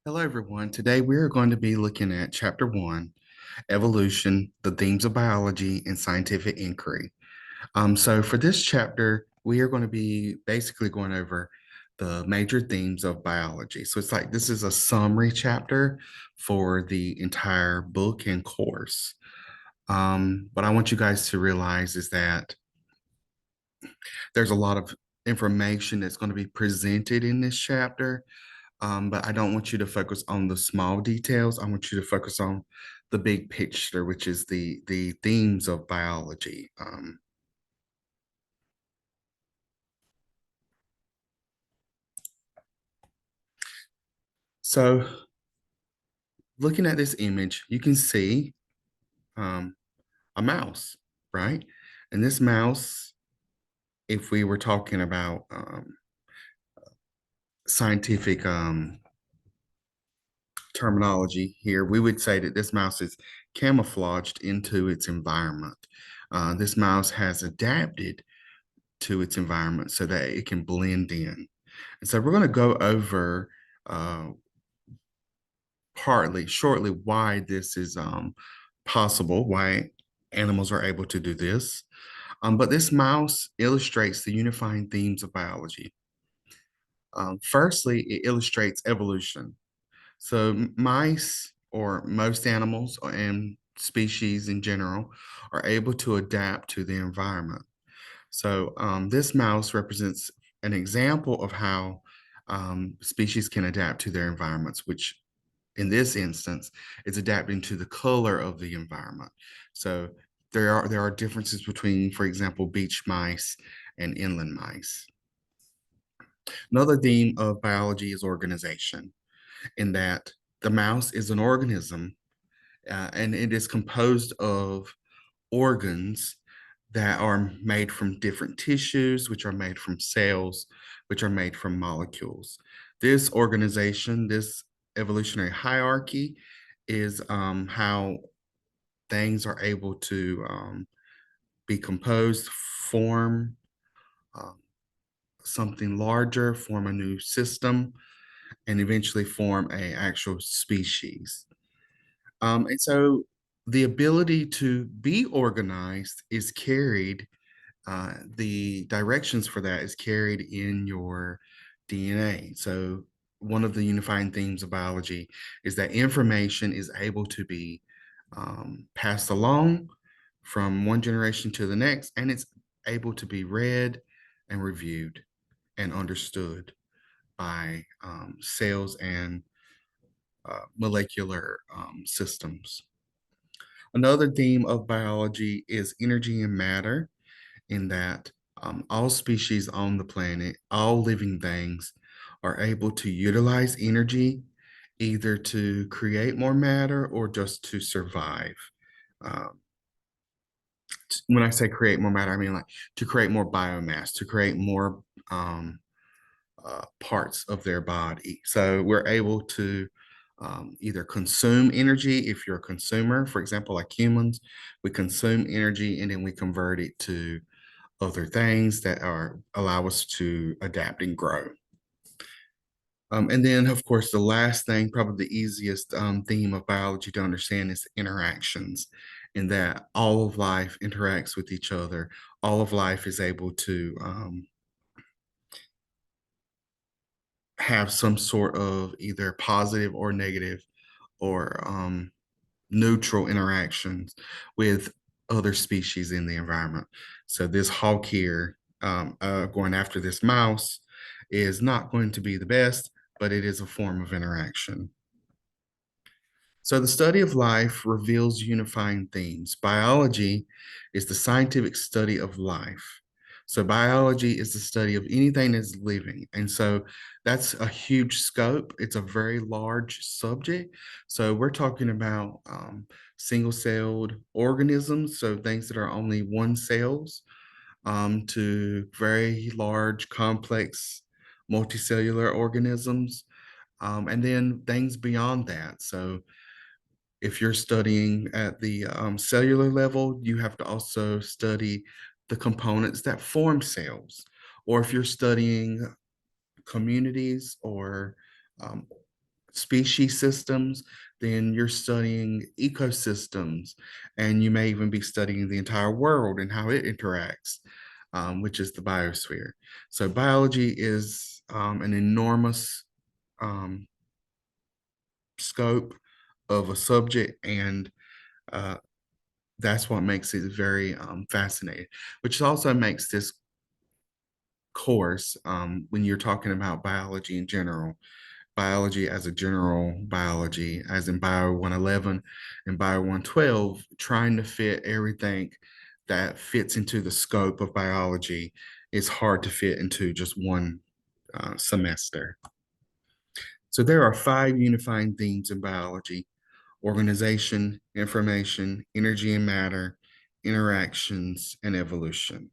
Hello, everyone. Today we are going to be looking at Chapter 1, Evolution, the Themes of Biology and Scientific Inquiry. So for this chapter, we are going to be basically going over the major themes of biology. So it's like this is a summary chapter for the entire book and course. What I want you guys to realize is that there's a lot of information that's going to be presented in this chapter. But I don't want you to focus on the small details. I want you to focus on the big picture, which is the themes of biology. So looking at this image, you can see um, a mouse, right? And this mouse, if we were talking about scientific terminology here, we would say that this mouse is camouflaged into its environment. This mouse has adapted to its environment so that it can blend in. And so we're going to go over uh, shortly, why this is possible, why animals are able to do this. But this mouse illustrates the unifying themes of biology. Firstly, it illustrates evolution. So mice, or most animals and species in general, are able to adapt to the environment. So this mouse represents an example of how species can adapt to their environments, which in this instance is adapting to the color of the environment. So there are differences between, for example, beach mice and inland mice. Another theme of biology is organization, in that the mouse is an organism and it is composed of organs that are made from different tissues, which are made from cells, which are made from molecules. This organization, this evolutionary hierarchy, is how things are able to be composed, form um, something larger, form a new system, and eventually form a actual species. And so the ability to be organized is carried, the directions for that is carried in your DNA. So one of the unifying themes of biology is that information is able to be passed along from one generation to the next, and it's able to be read and reviewed and understood by cells and molecular systems. Another theme of biology is energy and matter, in that all species on the planet, all living things, are able to utilize energy either to create more matter or just to survive. Um, when I say create more matter, I mean like to create more biomass, to create more parts of their body. So we're able to either consume energy if you're a consumer, for example, like humans, we consume energy and then we convert it to other things that are allow us to adapt and grow. And then, of course, the last thing, probably the easiest theme of biology to understand is interactions, in that all of life interacts with each other. All of life is able to have some sort of either positive or negative or neutral interactions with other species in the environment. So this hawk here, going after this mouse, is not going to be the best, but it is a form of interaction. So the study of life reveals unifying themes. Biology is the scientific study of life. So biology is the study of anything that's living. And so that's a huge scope. It's a very large subject. So we're talking about single-celled organisms, so things that are only one cells, to very large, complex, multicellular organisms, and then things beyond that. So if you're studying at the cellular level, you have to also study the components that form cells. Or if you're studying communities or um, species systems, then you're studying ecosystems, and you may even be studying the entire world and how it interacts, which is the biosphere. So biology is an enormous um, scope of a subject, and uh, that's what makes it very fascinating, which also makes this course, when you're talking about biology in general, biology as a general biology, as in Bio 111 and Bio 112, trying to fit everything that fits into the scope of biology is hard to fit into just one semester. So there are 5 unifying themes in biology: organization, information, energy and matter, interactions, and evolution.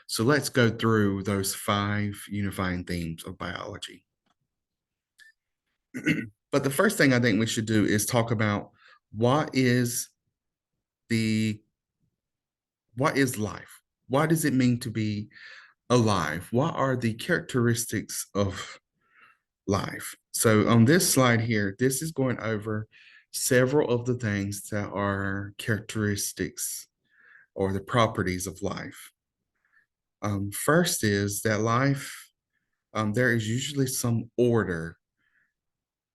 So let's go through those 5 unifying themes of biology. But the first thing I think we should do is talk about what is the what is life? What does it mean to be alive? What are the characteristics of life? So on this slide here, this is going over several of the things that are characteristics or the properties of life. First is that life, there is usually some order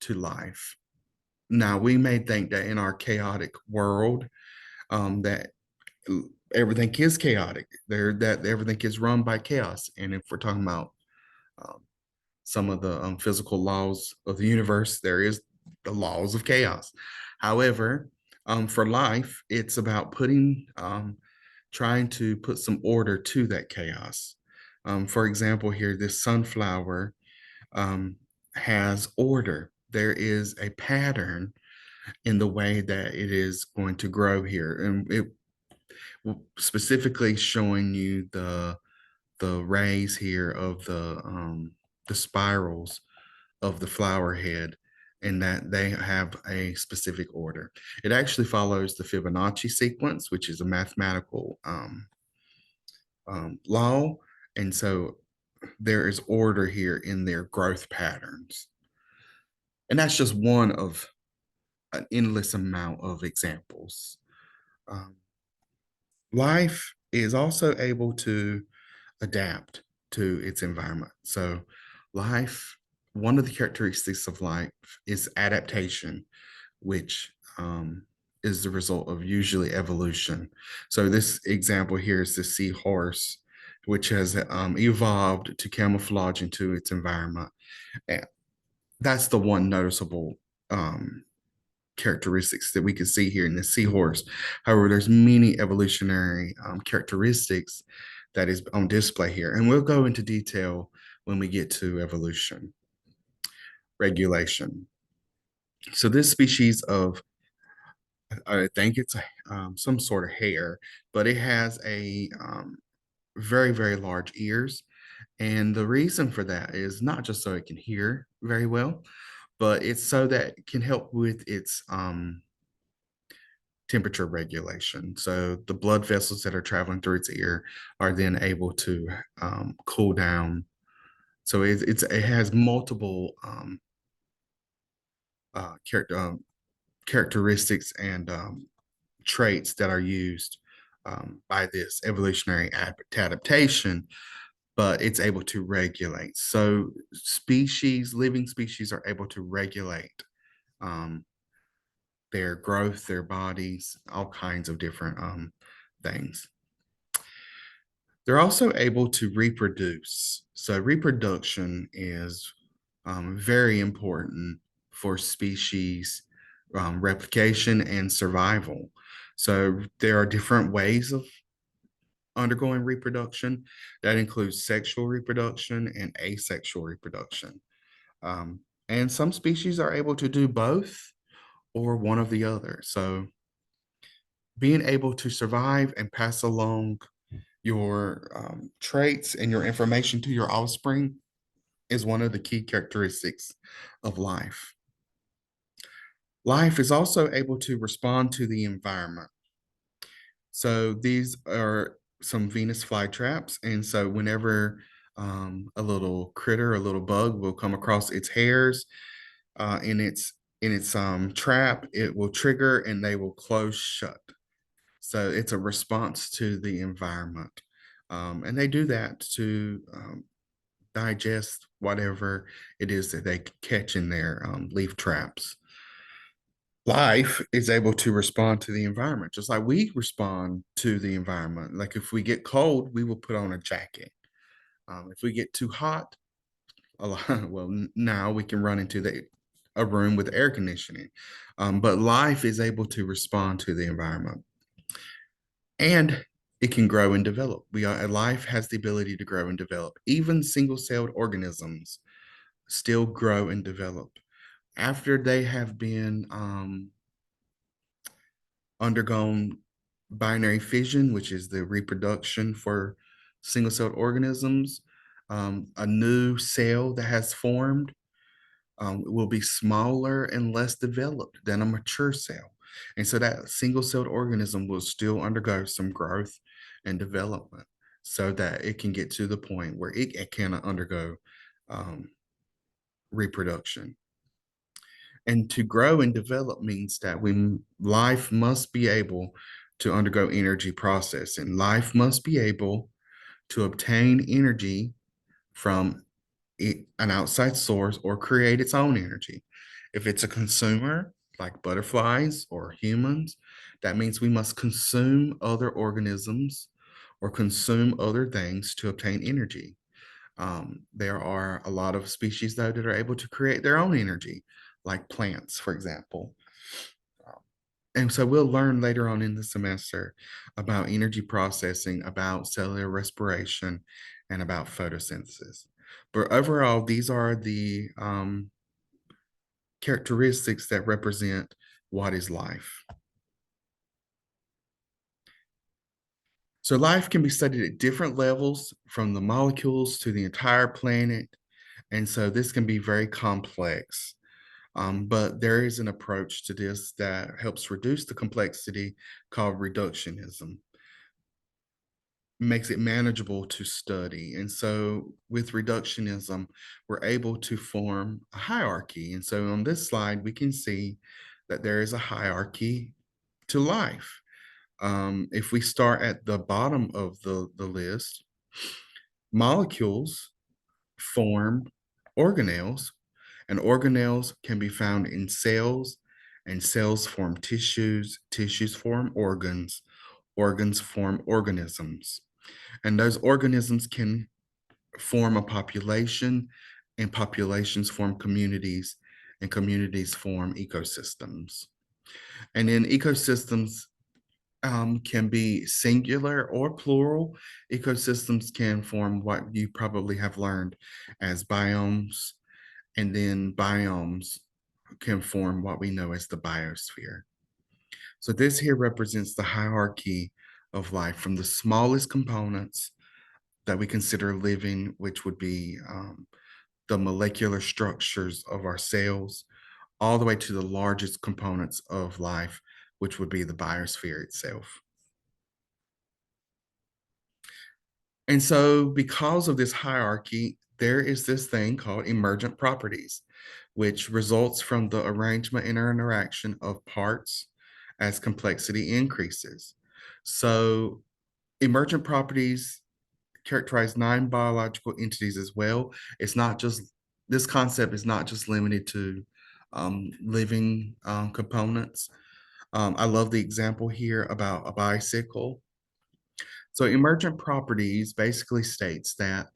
to life. Now, we may think that in our chaotic world, that everything is chaotic, there that everything is run by chaos. And if we're talking about um, some of the physical laws of the universe, there is the laws of chaos. However, for life, it's about trying to put some order to that chaos. For example, here, this sunflower um, has order. There is a pattern in the way that it is going to grow here, and it specifically showing you the rays here of the spirals of the flower head, and that they have a specific order. It actually follows the Fibonacci sequence, which is a mathematical law, and so there is order here in their growth patterns. And that's just one of an endless amount of examples. Um, Life is also able to adapt to its environment. So, life, one of the characteristics of life is adaptation, which is the result of usually evolution. So, this example here is the seahorse, which has evolved to camouflage into its environment. And that's the one noticeable characteristics that we can see here in the seahorse. However, there's many evolutionary characteristics that is on display here, and we'll go into detail when we get to evolution. Regulation. So this species of, I think it's some sort of hare, but it has a very, very large ears. And the reason for that is not just so it can hear very well, but it's so that it can help with its temperature regulation. So the blood vessels that are traveling through its ear are then able to cool down. So it has multiple characteristics and traits that are used by this evolutionary adaptation, but it's able to regulate. So living species are able to regulate um, their growth, their bodies, all kinds of different things. They're also able to reproduce. So reproduction is very important for species replication and survival. So there are different ways of undergoing reproduction. That includes sexual reproduction and asexual reproduction. Um, and some species are able to do both or one of the other. So being able to survive and pass along your traits and your information to your offspring is one of the key characteristics of life. Life is also able to respond to the environment. So these are some Venus flytraps. And so whenever a little critter, a little bug will come across its hairs, in its trap, it will trigger and they will close shut. So it's a response to the environment. And they do that to digest whatever it is that they catch in their leaf traps. Life is able to respond to the environment, just like we respond to the environment. Like if we get cold, we will put on a jacket. If we get too hot, a lot, well, now we can run into a room with air conditioning. But life is able to respond to the environment, and it can grow and develop. Life has the ability to grow and develop. Even single-celled organisms still grow and develop after they have been undergone binary fission, which is the reproduction for single-celled organisms. A new cell that has formed will be smaller and less developed than a mature cell. And so that single-celled organism will still undergo some growth and development so that it can get to the point where it can undergo um, reproduction. And to grow and develop means that life must be able to undergo energy processing. Life must be able to obtain energy from an outside source or create its own energy. If it's a consumer, like butterflies or humans, that means we must consume other organisms or consume other things to obtain energy. There are a lot of species, though, that are able to create their own energy, like plants, for example. And so we'll learn later on in the semester about energy processing, about cellular respiration, and about photosynthesis. But overall, these are the characteristics that represent what is life. So life can be studied at different levels, from the molecules to the entire planet. And so this can be very complex. But there is an approach to this that helps reduce the complexity called reductionism, makes it manageable to study. And so with reductionism, we're able to form a hierarchy. And so on this slide, we can see that there is a hierarchy to life. If we start at the bottom of the list, molecules form organelles, and organelles can be found in cells, and cells form tissues, tissues form organs, organs form organisms. And those organisms can form a population, and populations form communities, and communities form ecosystems. And then ecosystems can be singular or plural. Ecosystems can form what you probably have learned as biomes, and then biomes can form what we know as the biosphere. So this here represents the hierarchy of life, from the smallest components that we consider living, which would be the molecular structures of our cells, all the way to the largest components of life, which would be the biosphere itself. And so, because of this hierarchy, there is this thing called emergent properties, which results from the arrangement and interaction of parts as complexity increases. So, emergent properties characterize non-biological entities as well. It's not just, this concept is not just limited to living components. I love the example here about a bicycle. So emergent properties basically states that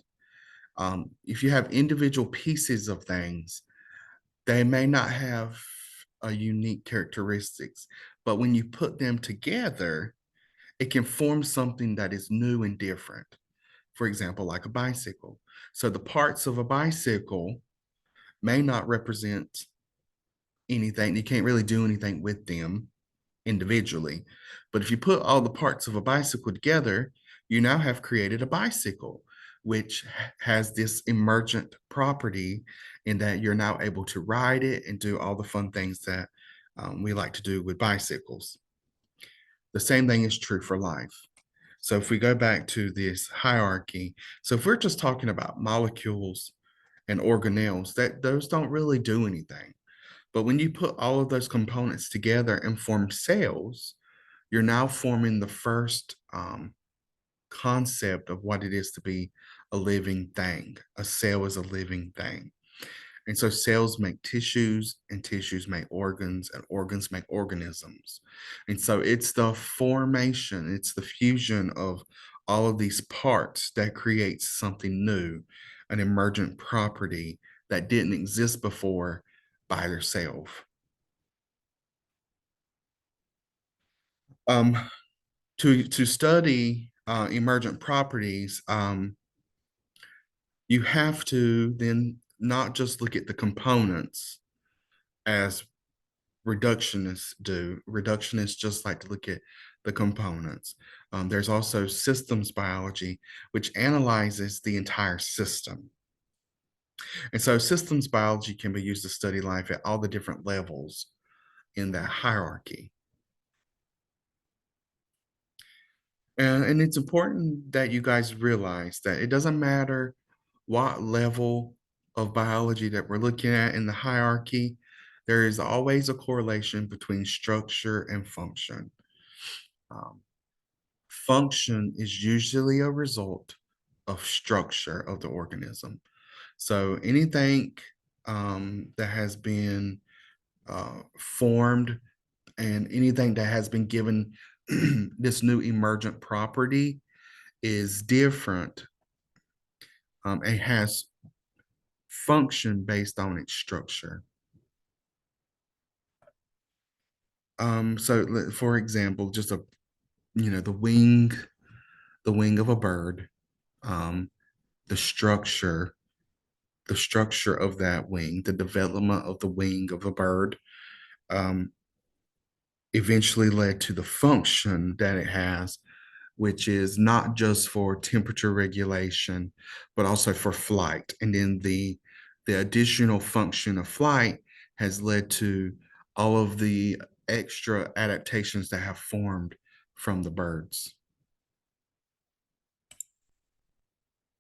if you have individual pieces of things, they may not have a unique characteristics, but when you put them together, it can form something that is new and different. For example, like a bicycle. So the parts of a bicycle may not represent anything. You can't really do anything with them individually. But if you put all the parts of a bicycle together, you now have created a bicycle, which has this emergent property in that you're now able to ride it and do all the fun things that we like to do with bicycles. The same thing is true for life. So if we go back to this hierarchy, so if we're just talking about molecules and organelles, that those don't really do anything. But when you put all of those components together and form cells, you're now forming the first concept of what it is to be a living thing. A cell is a living thing. And so cells make tissues, and tissues make organs, and organs make organisms. And so it's the formation, it's the fusion of all of these parts that creates something new, an emergent property that didn't exist before by themselves. Um, to study emergent properties, you have to then not just look at the components as reductionists do. Reductionists just like to look at the components. There's also systems biology, which analyzes the entire system. And so systems biology can be used to study life at all the different levels in that hierarchy. And it's important that you guys realize that it doesn't matter what level of biology that we're looking at in the hierarchy, there is always a correlation between structure and function. Um, Function is usually a result of structure of the organism. So anything that has been formed and anything that has been given this new emergent property is different. It has function based on its structure. For example, just the wing of a bird, um, the structure, the structure of that wing, the development of the wing of a bird, um, eventually led to the function that it has, which is not just for temperature regulation, but also for flight. And then the additional function of flight has led to all of the extra adaptations that have formed from the birds.